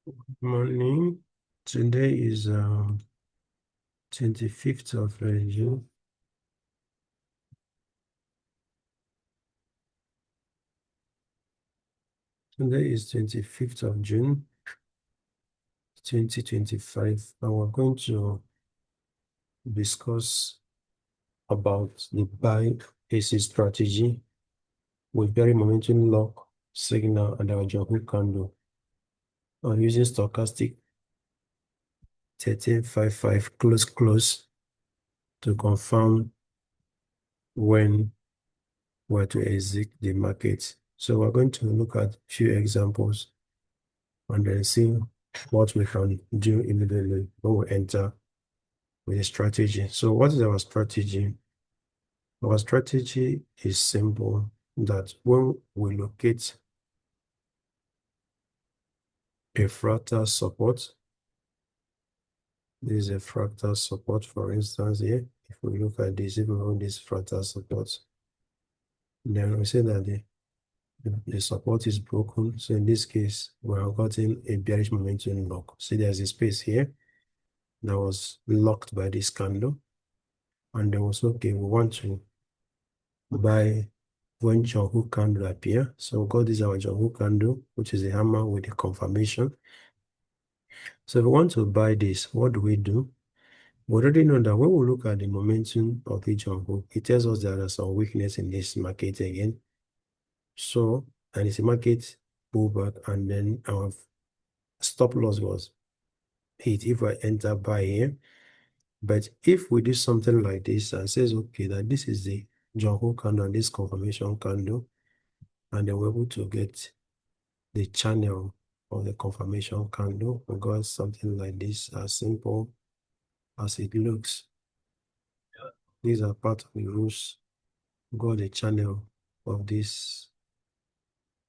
Good morning. Today is 25th of June. Today is 25th of June, 2025, and we're going to discuss about the buy AC strategy with very momentum lock signal and our John candle. I'm using stochastic 1355 close to confirm when we're to exit the market. So we're going to look at a few examples and then see what we can do immediately when we enter with a strategy. So what is our strategy? Our strategy is simple, that when we locate a fractal support, this is a fractal support, for instance, here. If we look at this, if we hold this fractal support, then we say that the support is broken. So in this case, we are gotten a bearish momentum lock. See, there's a space here that was locked by this candle. And then also, okay, we want to buy when John Hook candle appear. So we got this our John Hook candle, which is a hammer with the confirmation. So if we want to buy this, what do? We already know that when we look at the momentum of the John Hook, it tells us that there's some weakness in this market again. So, and it's a market pullback, and then our stop loss was hit if I enter buy here. But if we do something like this and says, okay, that this is the John Hook candle and this confirmation candle, and then we're able to get the channel of the confirmation candle, we got something like this, as simple as it looks. These are part of the rules. We got the channel of this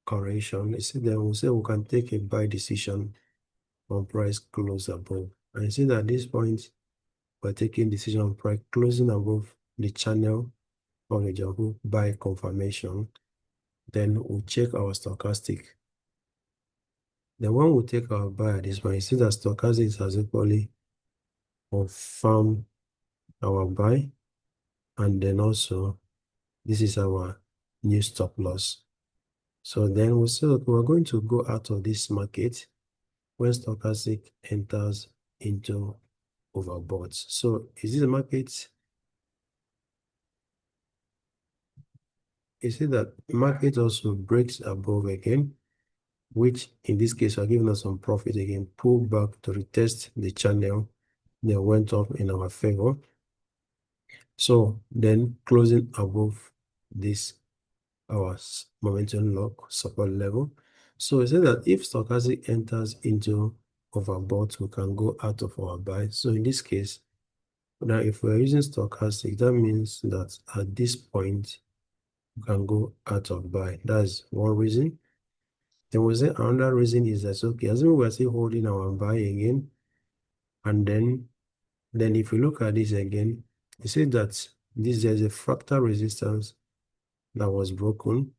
correction. You see, then we'll say we can take a buy decision on price close above. And you see that at this point, we're taking decision on price closing above the channel of the Yahoo buy confirmation. Then we'll check our stochastic. Then when we take our buy at this point, you see that stochastic has equally confirmed our buy, and then also this is our new stop loss. So then we say, okay, we're going to go out of this market when stochastic enters into overbought. So is this a market? You see that market also breaks above again, which in this case are giving us some profit again, pull back to retest the channel that went up in our favor. So then closing above this, our momentum lock support level. So we say that if stochastic enters into overbought, we can go out of our buy. So in this case, now if we're using stochastic, that means that at this point, we can go out of buy. That's one reason. Then we say another reason is that, okay, as we're still holding our buy again, and then if we look at this again, you see that there's a fractal resistance that was broken.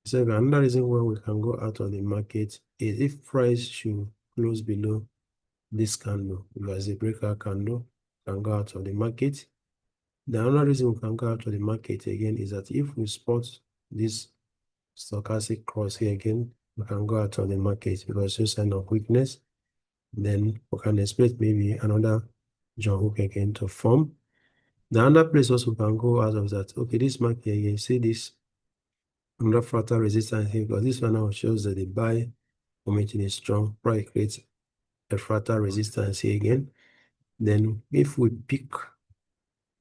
So another reason why we can go out of the market is if price should close below this candle, because a breakout candle, can go out of the market. The another reason we can go out of the market again is that if we spot this stochastic cross here again, we can go out of the market because it's a sign of weakness. Then we can expect maybe another John Hook again to form. The other place also can go out of that. Okay, this market here, you see this another fractal resistance here, because this one now shows that the buy momentum is strong. Price creates a fractal resistance here again. Then if we pick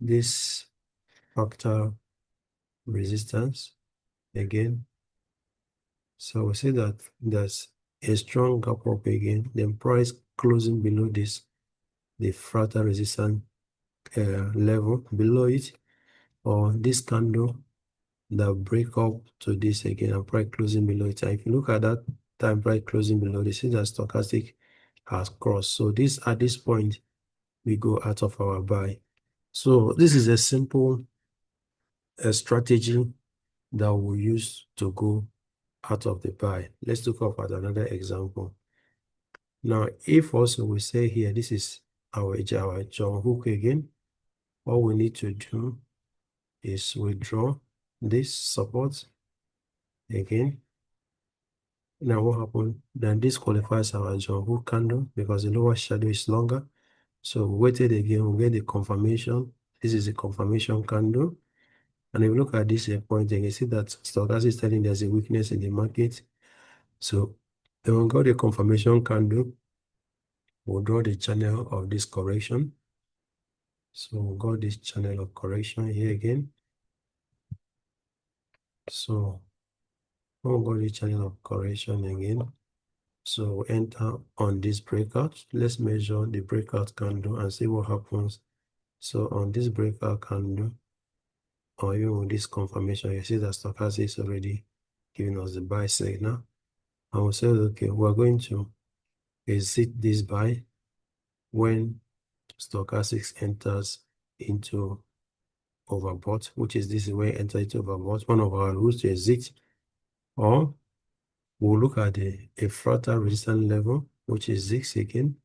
this fractal resistance again, so we see that there's a strong gap up again, then price closing below this, the fractal resistance level below it, or this candle that break up to this again and price closing below it. And if you look at that time price closing below this, see that stochastic has crossed. So this at this point, we go out of our buy. So this is a simple strategy that we use to go out of the buy. Let's look up at another example. Now, if also we say here, this is our John Hook again, all we need to do is withdraw this support again. Now what happened? Then this qualifies our John Hook candle because the lower shadow is longer. So we waited again, we get the confirmation. This is a confirmation candle. And if you look at this point, you see that stochastic is telling there's a weakness in the market. So then we got the confirmation candle. We'll draw the channel of this correction. So we got this channel of correction here again. So we'll go the channel of correction again. So enter on this breakout. Let's measure the breakout candle and see what happens. So on this breakout candle, or even with this confirmation, you see that stochastic is already giving us the buy signal. And we'll say, okay, we're going to exit this buy when stochastic enters into overbought, which is this is where enter into overbought, one of our rules to exit. Or we'll look at a fractal resistance level, which is 6 again.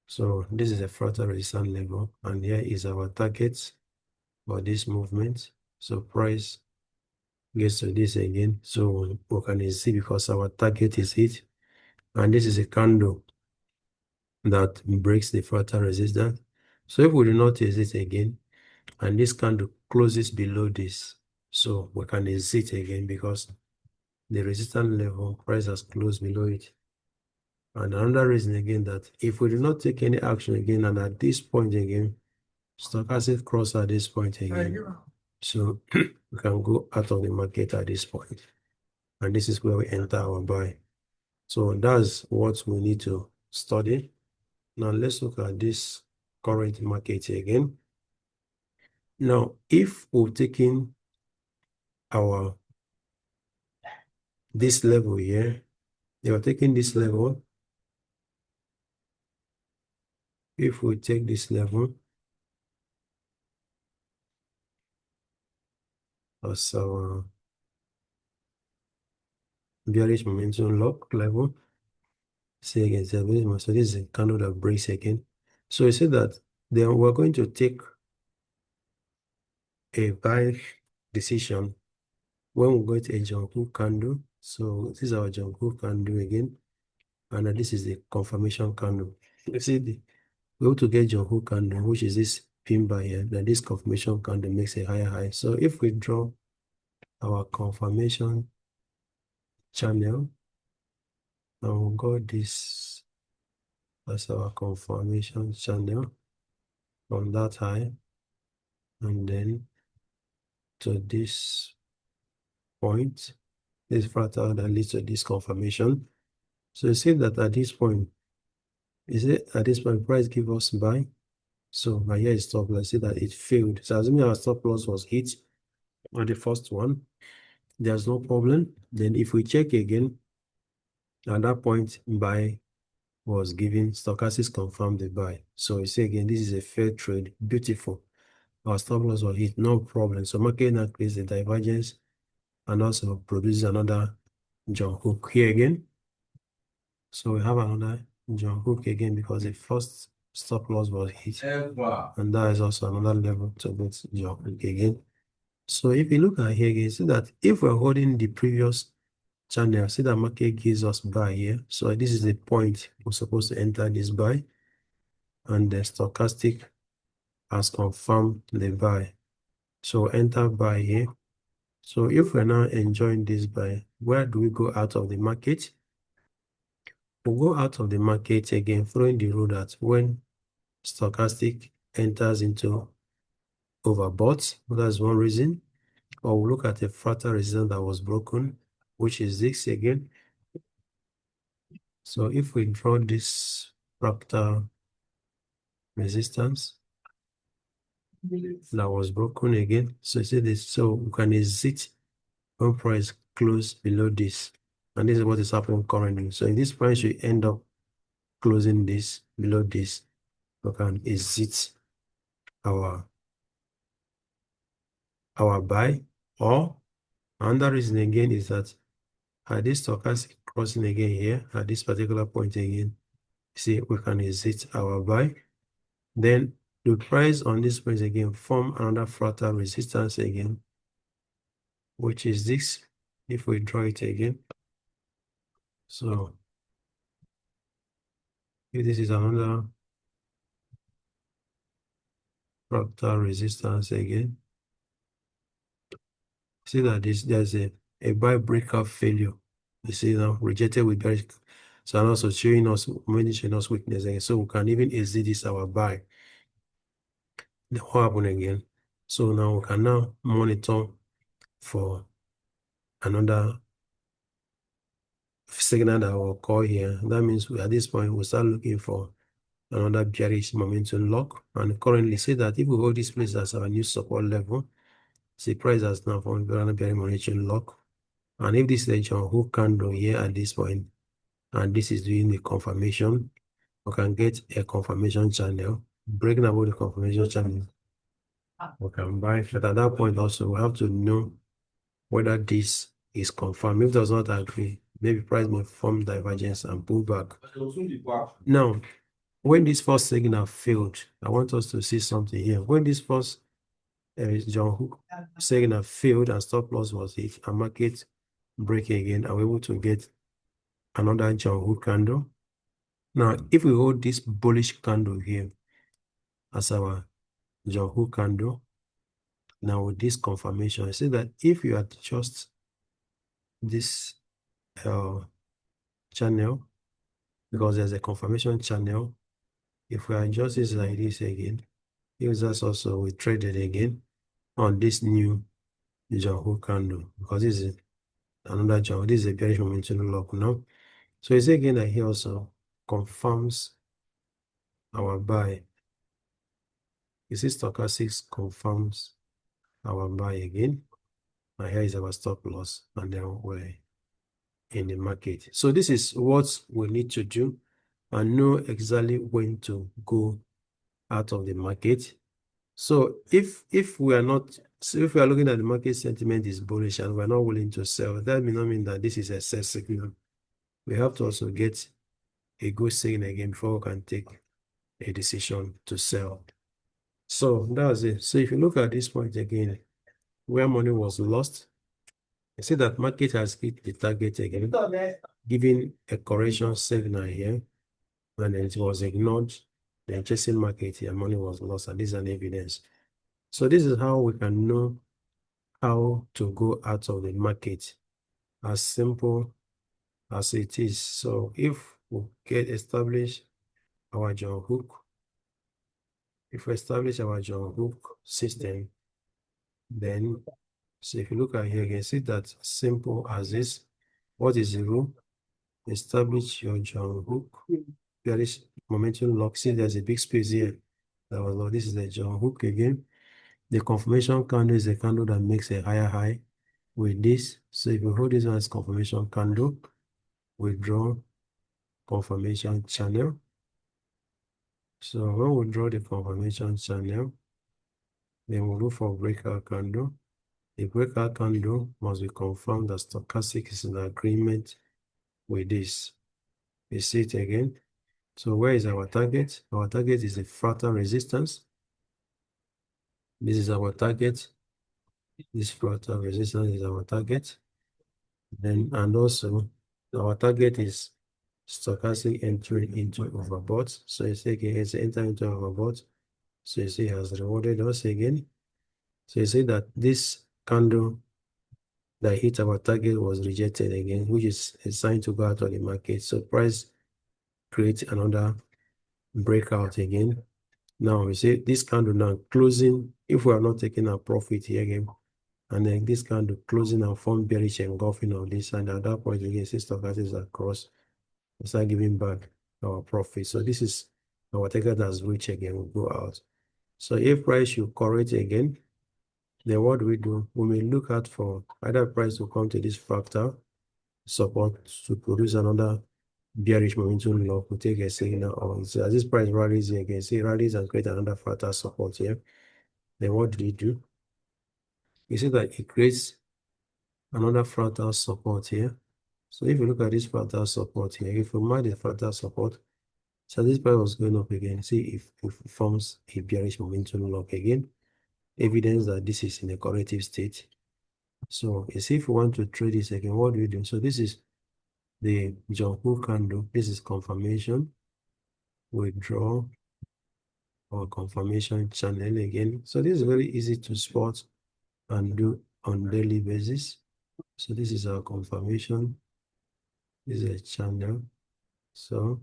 So this is a fractal resistance level, and here is our target for this movement. So price gets to this again. So we can see because our target is hit, and this is a candle that breaks the fractal resistance. So if we do not exit again, and this candle closes below this, so we can exit again because the resistance level price has closed below it. And another reason again that if we do not take any action again, and at this point again, stochastic cross at this point again, so we can go out of the market at this point. And this is where we enter our buy. So that's what we need to study. Now let's look at this current market again. Now, if we've taken our this level here, they are taking this level. If we take this level as our bearish momentum lock level, say again, so this is a candle that breaks again. So you see that then we're going to take a buy decision when we go to a John Hook candle. So this is our John Hook candle again, and this is the confirmation candle. You see, we go to get John Hook candle, which is this pin bar here. Then this confirmation candle makes a higher high. So if we draw our confirmation channel, and we'll go this as our confirmation channel from that high, and then to this point, this fractal that leads to this confirmation. So you see that at this point, price give us buy. So my here is stop loss. See that it failed. So assuming our stop loss was hit on the first one, there's no problem. Then if we check again, at that point, buy was given, stochastic confirmed the buy. So you see again, this is a fair trade, beautiful. Our stop loss was hit, no problem. So market now creates the divergence and also produces another John Hook here again. So we have another John Hook again because the first stop loss was hit. And that is also another level to get John Hook again. So if you look at here again, see that if we're holding the previous channel, see that market gives us buy here. So this is the point we're supposed to enter this buy. And the stochastic has confirmed the buy. So enter buy here. So if we're now enjoying this buy, where do we go out of the market? We'll go out of the market again, following the rule that when stochastic enters into overbought, that's one reason. Or we'll look at a fractal resistance that was broken, which is this again. So if we draw this fractal resistance that was broken again, so see this, so we can exit when price close below this. And this is what is happening currently. So if this price should end up closing this below this, we can exit our buy. Or another reason again is that at this stochastic crossing again here, at this particular point again, See, we can exit our buy. Then the price on this place again form another fractal resistance again, which is this, if we draw it again. So if this is another fractal resistance again, see that there's a buy breakout failure. You see now, rejected with bearish. So and also showing us weakness again. So we can even exit this our buy. Then what happened again? So now we can now monitor for another signal that will occur here. That means at this point we start looking for another bearish momentum lock. And currently see that if we hold this place as our new support level, see price has now formed another bearish momentum lock. And if this is a John Hook candle here at this point, and this is doing the confirmation, we can get a confirmation channel, breaking about the confirmation channel. We can buy, but at that point also we have to know whether this is confirmed. If it does not agree, maybe price may form divergence and pull back. Now, when this first signal failed, I want us to see something here. When this first John Hook signal failed and stop loss was hit, and market break again, are we able to get another John Hook candle? Now, if we hold this bullish candle here as our John Hook candle, now with this confirmation, I say that if you adjust this channel, because there's a confirmation channel, if we adjust this like this again, users also we traded again on this new John Hook candle, because this is another John. This is a bearish momentum lock now. So it's again that here also confirms our buy. You see stochastics confirms our buy again. And here is our stop loss, and then we're in the market. So this is what we need to do and know exactly when to go out of the market. So if we are not, so if we are looking at the market sentiment is bullish and we're not willing to sell, that may not mean that this is a sell signal. We have to also get a good signal again before we can take a decision to sell. So that's it. So if you look at this point again, where money was lost, you see that market has hit the target again, giving a correction signal here, and then it was ignored. The chasing market here, money was lost, and this is an evidence. So this is how we can know how to go out of the market, as simple as it is. So if we get established our John Hook, if we establish our John Hook system, then so if you look at here, you can see that simple as this. What is the rule? Establish your John Hook. There is momentum lock. See, there's a big space here. This is the John Hook again. The confirmation candle is a candle that makes a higher high with this. So if you hold this one as confirmation candle, we draw confirmation channel. So when we draw the confirmation channel, then we'll look for breakout candle. The breakout candle must be confirmed that stochastic is in agreement with this. You see it again. So where is our target? Our target is the fractal resistance. This is our target. This fractal resistance is our target. Then, and also our target is stochastic entry into overbought. So you see again, it's enter into overbought. So you see it has rewarded us again. So you see that this candle that hit our target was rejected again, which is a sign to go out of the market. So price creates another breakout again. Now we see this candle now closing. If we are not taking our profit here again, and then this candle closing and form bearish engulfing of this, and at that point again, see stochastics across, we start giving back our profit. So this is our target has reached again. We go out. So if price should correct again, then what do? We may look out for either price to come to this fractal support to produce another bearish momentum lock. We take a signal on. So as this price rallies here again, see rallies and create another fractal support here. Then what do? You see that it creates another fractal support here. So if you look at this fractal support here, if you mark the fractal support, So this price was going up again. See if it forms a bearish momentum lock again, evidence that this is in a corrective state. So you see, if we want to trade this again, what do we do? So this is the John Hook candle. This is confirmation, withdraw, or confirmation channel again. So this is very easy to spot and do on daily basis. So this is our confirmation. This is a channel. So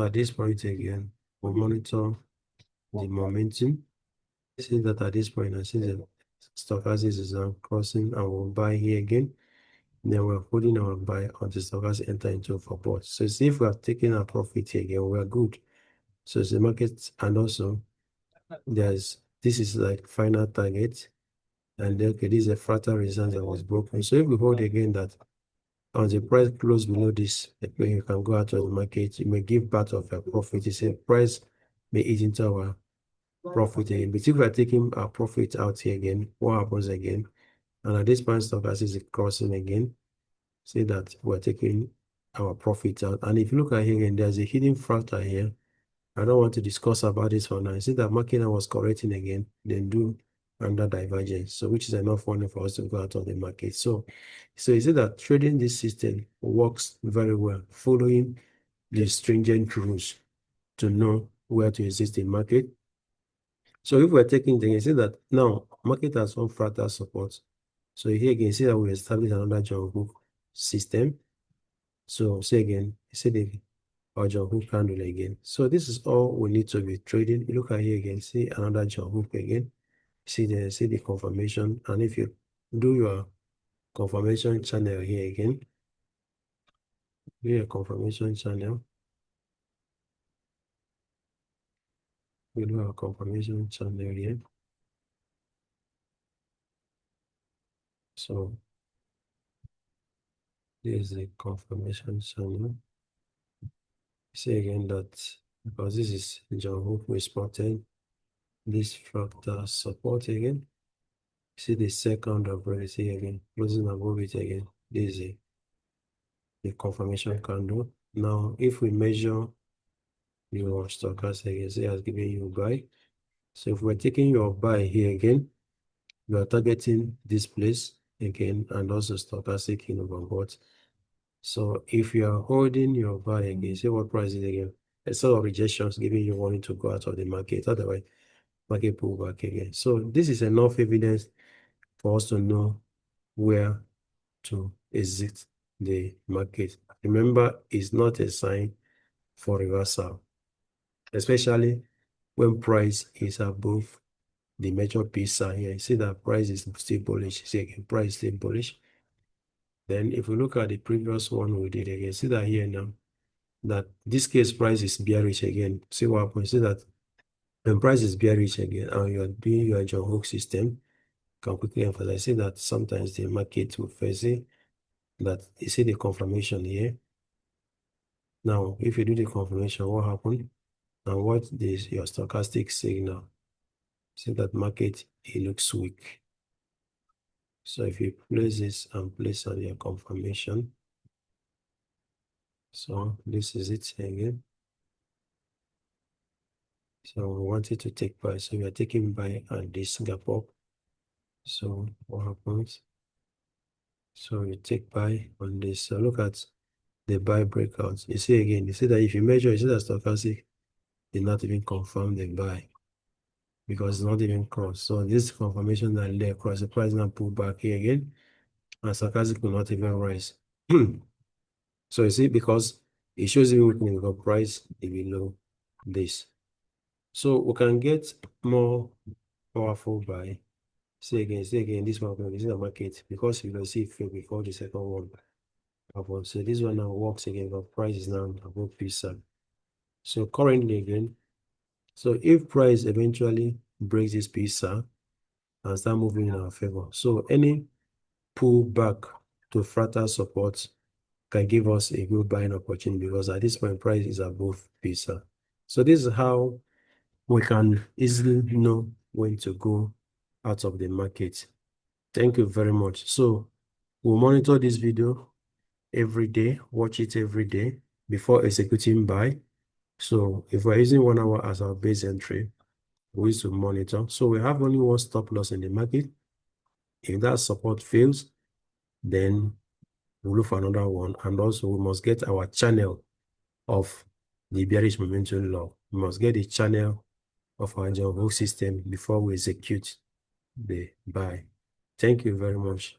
at this point again, we'll monitor the momentum. See that at this point, I see the stochastic is now crossing, and we'll buy here again. Then we're holding our buy until stochastic enter into support. So see, if we have taken our profit here again, we're good. So it's the market, and also this is like final target, and then, okay, this is a fractal resistance that was broken. So if we hold again that on the price close below this, when you can go out of the market, you may give part of your profit. It's a price may eat into our profit again. But if we are taking our profit out here again, what happens again? And at this point, stochastic is crossing again. See that we're taking our profit out. And if you look at here again, there's a hidden fractal here. I don't want to discuss about this for now. I see that market was correcting again, then do under divergence. So which is enough money for us to go out of the market. So you see that trading this system works very well, following the stringent rules to know where to exist in market. So if we're taking the, you see that now market has one fractal support. So here again, see that we establish another John Hook system. So say again, see the John Hook candle again. So this is all we need to be trading. You look at here again, see another John Hook again. See the confirmation. And if you do your confirmation channel here again, here confirmation channel. We do our confirmation channel here. So this is the confirmation channel. See again that because this is John Hook, we spotted this fractal support again. See the second umbrella, see again, closing above it again. This is the confirmation candle. Now, if we measure your stochastic again, say has given you buy. So if we're taking your buy here again, you are targeting this place again, and also stochastic in overbought. So if you are holding your buy again, say what price is again, a sort of rejections giving you wanting to go out of the market, otherwise market pull back again. So this is enough evidence for us to know where to exit the market. Remember, it's not a sign for reversal, especially when price is above the major pizza here. You see that price is still bullish. See again, price is still bullish. Then if we look at the previous one we did again, see that here now, that this case price is bearish again. See what happens? See that when price is bearish again and you are doing your John Hook system, can quickly emphasize, see that sometimes the market will face it, that you see the confirmation here. Now, if you do the confirmation, what happened? And what is your stochastic signal? See that market, it looks weak. So if you place this and place on your confirmation, so this is it again. So we wanted to take buy, so we are taking buy and this gap up. So what happens? So you take buy on this. So look at the buy breakouts. You see again, you see that if you measure, you see that stochastic did not even confirm the buy because it's not even cross. So this confirmation that lay across, the price now pull back here again, and stochastic will not even rise. So you see, because it shows you weakening because price is below this. So we can get more powerful buy. See again, this one, this is the market because you can see if we call the second one. So this one now works again, but price is now above pizza. So currently again, so if price eventually breaks this pizza and start moving in our favor, so any pull back to fractal support can give us a good buying opportunity because at this point price is above pizza. So this is how we can easily know when to go out of the market. Thank you very much. So we'll monitor this video every day, watch it every day before executing buy. So if we're using 1 hour as our base entry, we need to monitor. So we have only one stop loss in the market. If that support fails, then we'll look for another one. And also we must get our channel of the bearish momentum law. We must get the channel of our John Hook system before we execute the buy. Thank you very much.